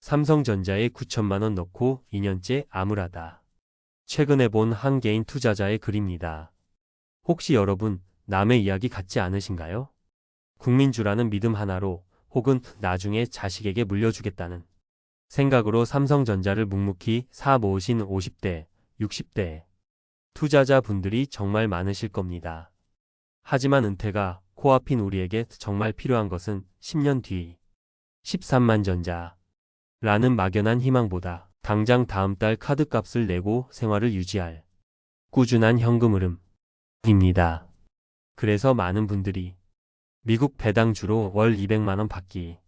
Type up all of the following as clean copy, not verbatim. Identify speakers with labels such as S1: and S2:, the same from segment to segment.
S1: 삼성전자에 9천만 원 넣고 2년째 암울하다. 최근에 본 한 개인 투자자의 글입니다. 혹시 여러분 남의 이야기 같지 않으신가요? 국민주라는 믿음 하나로 혹은 나중에 자식에게 물려주겠다는 생각으로 삼성전자를 묵묵히 사 모으신 50대, 60대 투자자분들이 정말 많으실 겁니다. 하지만 은퇴가 코앞인 우리에게 정말 필요한 것은 10년 뒤 13만 전자라는 막연한 희망보다 당장 다음 달 카드값을 내고 생활을 유지할 꾸준한 현금 흐름입니다. 그래서 많은 분들이 미국 배당주로 월 200만 원 받기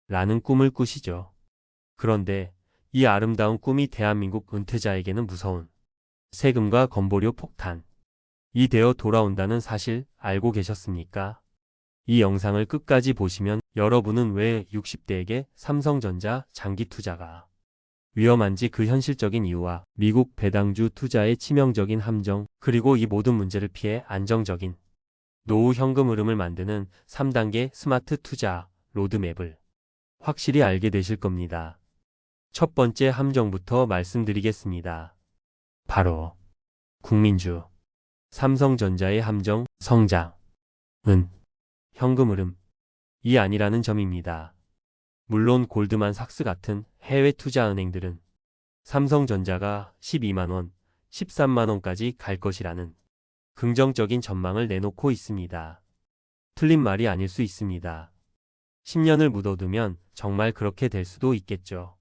S1: 라는 꿈을 꾸시죠. 그런데 이 아름다운 꿈이 대한민국 은퇴자에게는 무서운 세금과 건보료 폭탄이 되어 돌아온다는 사실 알고 계셨습니까? 이 영상을 끝까지 보시면 여러분은 왜 60대에게 삼성전자 장기 투자가 위험한지 그 현실적인 이유와 미국 배당주 투자의 치명적인 함정, 그리고 이 모든 문제를 피해 안정적인 노후 현금 흐름을 만드는 3단계 스마트 투자 로드맵을 확실히 알게 되실 겁니다. 첫 번째 함정부터 말씀드리겠습니다. 바로 국민주 삼성전자의 함정 성장은 현금 흐름이 아니라는 점입니다. 물론 골드만삭스 같은 해외 투자은행들은 삼성전자가 12만 원, 13만 원까지 갈 것이라는 긍정적인 전망을 내놓고 있습니다. 틀린 말이 아닐 수 있습니다. 10년을 묻어두면 정말 그렇게 될 수도 있겠죠.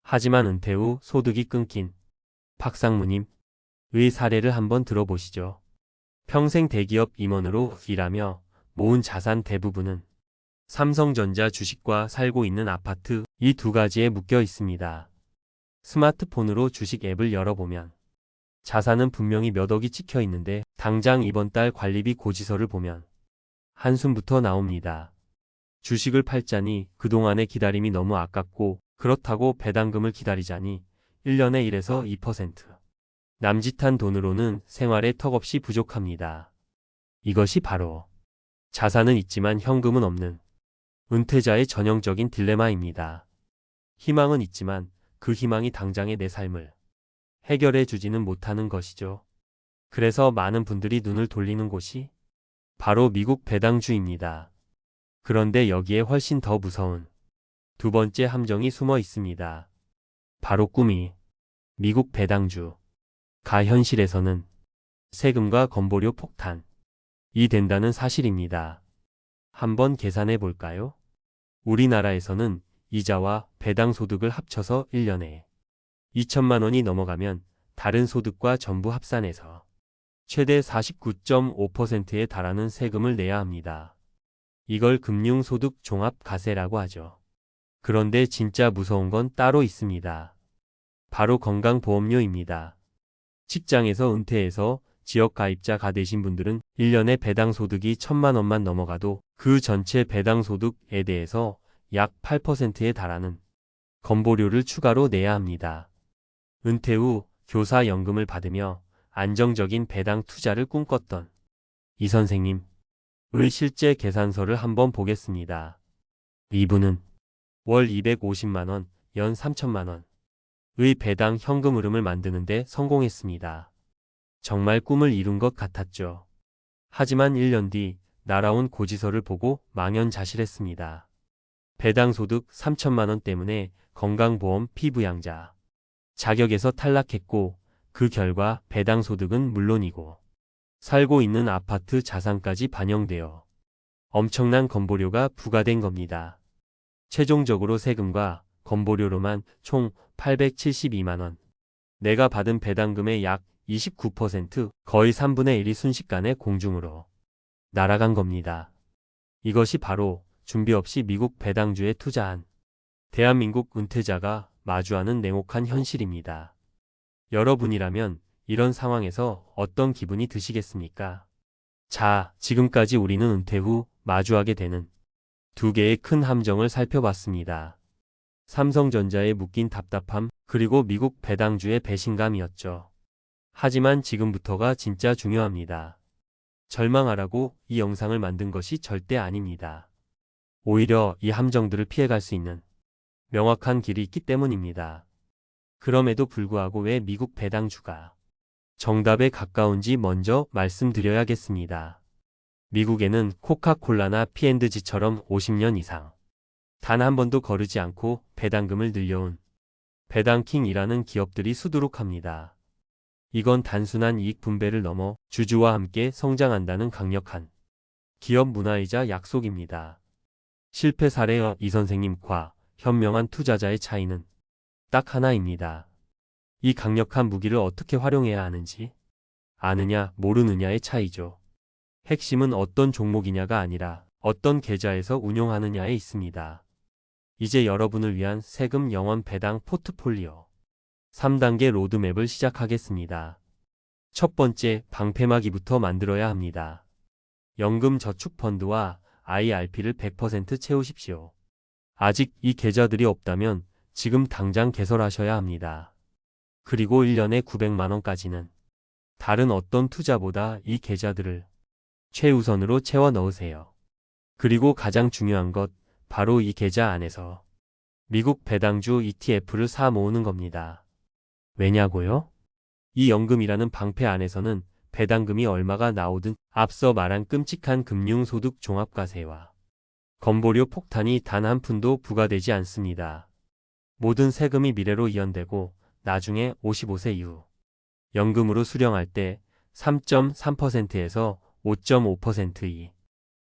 S1: 하지만 은퇴 후 소득이 끊긴 박상무님의 사례를 한번 들어보시죠. 평생 대기업 임원으로 일하며 모은 자산 대부분은 삼성전자 주식과 살고 있는 아파트 이 두 가지에 묶여 있습니다. 스마트폰으로 주식 앱을 열어보면 자산은 분명히 몇 억이 찍혀 있는데 당장 이번 달 관리비 고지서를 보면 한숨부터 나옵니다. 주식을 팔자니 그동안의 기다림이 너무 아깝고 그렇다고 배당금을 기다리자니 1년에 1에서 2% 남짓한 돈으로는 생활에 턱없이 부족합니다. 이것이 바로 자산은 있지만 현금은 없는 은퇴자의 전형적인 딜레마입니다. 희망은 있지만 그 희망이 당장의 내 삶을 해결해 주지는 못하는 것이죠. 그래서 많은 분들이 눈을 돌리는 곳이 바로 미국 배당주입니다. 그런데 여기에 훨씬 더 무서운 두 번째 함정이 숨어 있습니다. 바로 꿈이 미국 배당주가 현실에서는 세금과 건보료 폭탄이 된다는 사실입니다. 한번 계산해 볼까요? 우리나라에서는 이자와 배당 소득을 합쳐서 1년에 2천만 원이 넘어가면 다른 소득과 전부 합산해서 최대 49.5%에 달하는 세금을 내야 합니다. 이걸 금융소득 종합과세라고 하죠. 그런데 진짜 무서운 건 따로 있습니다. 바로 건강보험료입니다. 직장에서 은퇴해서 지역가입자가 되신 분들은 1년에 배당소득이 1천만 원만 넘어가도 그 전체 배당소득에 대해서 약 8%에 달하는 건보료를 추가로 내야 합니다. 은퇴 후 교사연금을 받으며 안정적인 배당 투자를 꿈꿨던 이 선생님의 실제 계산서를 한번 보겠습니다. 이분은 월 250만 원, 연 3천만 원의 배당 현금 흐름을 만드는데 성공했습니다. 정말 꿈을 이룬 것 같았죠. 하지만 1년 뒤 날아온 고지서를 보고 망연자실했습니다. 배당소득 3천만 원 때문에 건강보험 피부양자 자격에서 탈락했고 그 결과 배당소득은 물론이고 살고 있는 아파트 자산까지 반영되어 엄청난 건보료가 부과된 겁니다. 최종적으로 세금과 건보료로만 총 872만 원. 내가 받은 배당금의 약 29%, 거의 3분의 1이 순식간에 공중으로 날아간 겁니다. 이것이 바로 준비 없이 미국 배당주에 투자한 대한민국 은퇴자가 마주하는 냉혹한 현실입니다. 여러분이라면 이런 상황에서 어떤 기분이 드시겠습니까? 자, 지금까지 우리는 은퇴 후 마주하게 되는 두 개의 큰 함정을 살펴봤습니다. 삼성전자에 묶인 답답함, 그리고 미국 배당주의 배신감이었죠. 하지만 지금부터가 진짜 중요합니다. 절망하라고 이 영상을 만든 것이 절대 아닙니다. 오히려 이 함정들을 피해갈 수 있는 명확한 길이 있기 때문입니다. 그럼에도 불구하고 왜 미국 배당주가 정답에 가까운지 먼저 말씀드려야겠습니다. 미국에는 코카콜라나 P&G처럼 50년 이상 단 한 번도 거르지 않고 배당금을 늘려온 배당킹이라는 기업들이 수두룩합니다. 이건 단순한 이익 분배를 넘어 주주와 함께 성장한다는 강력한 기업 문화이자 약속입니다. 실패 사례와 이 선생님과 현명한 투자자의 차이는 딱 하나입니다. 이 강력한 무기를 어떻게 활용해야 하는지 아느냐 모르느냐의 차이죠. 핵심은 어떤 종목이냐가 아니라 어떤 계좌에서 운용하느냐에 있습니다. 이제 여러분을 위한 세금 영원 배당 포트폴리오 3단계 로드맵을 시작하겠습니다. 첫 번째, 방패막이부터 만들어야 합니다. 연금저축펀드와 IRP를 100% 채우십시오. 아직 이 계좌들이 없다면 지금 당장 개설하셔야 합니다. 그리고 1년에 900만 원까지는 다른 어떤 투자보다 이 계좌들을 최우선으로 채워 넣으세요. 그리고 가장 중요한 것, 바로 이 계좌 안에서 미국 배당주 ETF를 사 모으는 겁니다. 왜냐고요? 이 연금이라는 방패 안에서는 배당금이 얼마가 나오든 앞서 말한 끔찍한 금융소득 종합과세와 건보료 폭탄이 단 한 푼도 부과되지 않습니다. 모든 세금이 미래로 이연되고 나중에 55세 이후 연금으로 수령할 때 3.3%에서 5.5%의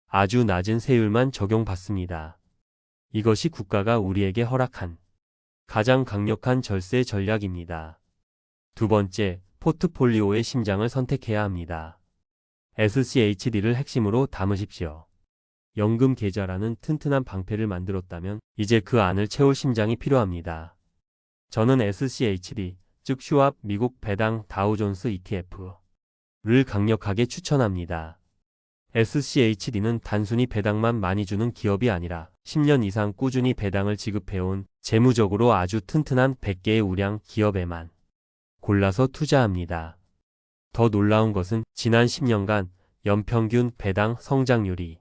S1: 아주 낮은 세율만 적용받습니다. 이것이 국가가 우리에게 허락한 가장 강력한 절세 전략입니다. 두 번째, 포트폴리오의 심장을 선택해야 합니다. SCHD를 핵심으로 담으십시오. 연금 계좌라는 튼튼한 방패를 만들었다면 이제 그 안을 채울 심장이 필요합니다. 저는 SCHD, 즉 슈왑 미국 배당 다우존스 ETF를 강력하게 추천합니다. SCHD는 단순히 배당만 많이 주는 기업이 아니라 10년 이상 꾸준히 배당을 지급해온 재무적으로 아주 튼튼한 100개의 우량 기업에만 골라서 투자합니다. 더 놀라운 것은 지난 10년간 연평균 배당 성장률이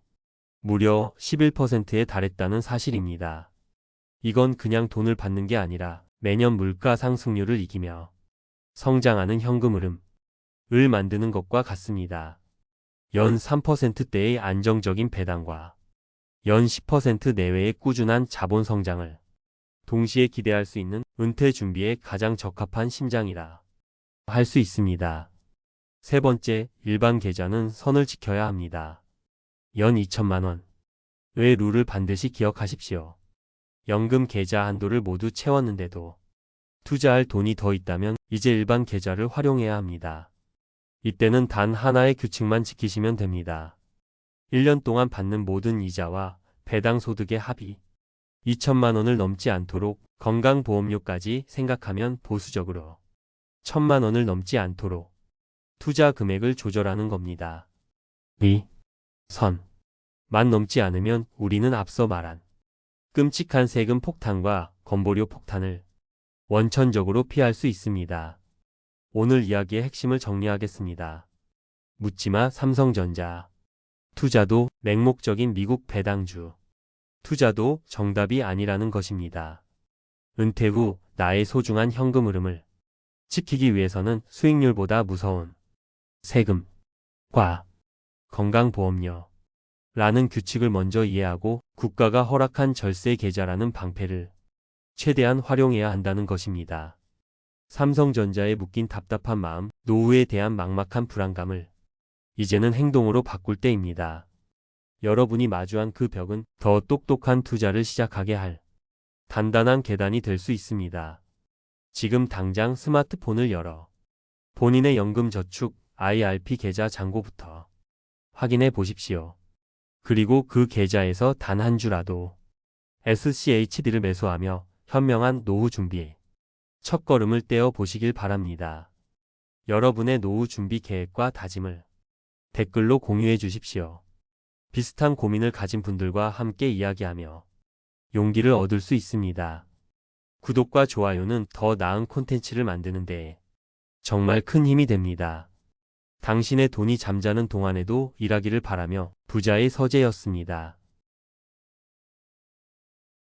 S1: 무려 11%에 달했다는 사실입니다. 이건 그냥 돈을 받는 게 아니라 매년 물가 상승률을 이기며 성장하는 현금 흐름을 만드는 것과 같습니다. 연 3%대의 안정적인 배당과 연 10% 내외의 꾸준한 자본 성장을 동시에 기대할 수 있는 은퇴 준비에 가장 적합한 심장이라 할 수 있습니다. 세 번째, 일반 계좌는 선을 지켜야 합니다. 연 2천만 원. 의 룰을 반드시 기억하십시오. 연금 계좌 한도를 모두 채웠는데도 투자할 돈이 더 있다면 이제 일반 계좌를 활용해야 합니다. 이때는 단 하나의 규칙만 지키시면 됩니다. 1년 동안 받는 모든 이자와 배당 소득의 합이 2천만 원을 넘지 않도록, 건강보험료까지 생각하면 보수적으로 1,000만 원을 넘지 않도록 투자 금액을 조절하는 겁니다. 이 선만 넘지 않으면 우리는 앞서 말한 끔찍한 세금 폭탄과 건보료 폭탄을 원천적으로 피할 수 있습니다. 오늘 이야기의 핵심을 정리하겠습니다. 묻지마 삼성전자. 투자도 맹목적인 미국 배당주. 투자도 정답이 아니라는 것입니다. 은퇴 후 나의 소중한 현금 흐름을 지키기 위해서는 수익률보다 무서운 세금과 건강보험료 라는 규칙을 먼저 이해하고 국가가 허락한 절세 계좌라는 방패를 최대한 활용해야 한다는 것입니다. 삼성전자에 묶인 답답한 마음, 노후에 대한 막막한 불안감을 이제는 행동으로 바꿀 때입니다. 여러분이 마주한 그 벽은 더 똑똑한 투자를 시작하게 할 단단한 계단이 될 수 있습니다. 지금 당장 스마트폰을 열어 본인의 연금저축 IRP 계좌 잔고부터 확인해 보십시오. 그리고 그 계좌에서 단 한 주라도 SCHD를 매수하며 현명한 노후 준비에 첫걸음을 떼어 보시길 바랍니다. 여러분의 노후 준비 계획과 다짐을 댓글로 공유해 주십시오. 비슷한 고민을 가진 분들과 함께 이야기하며 용기를 얻을 수 있습니다. 구독과 좋아요는 더 나은 콘텐츠를 만드는 데 정말 큰 힘이 됩니다. 당신의 돈이 잠자는 동안에도 일하기를 바라며 부자의 서재였습니다.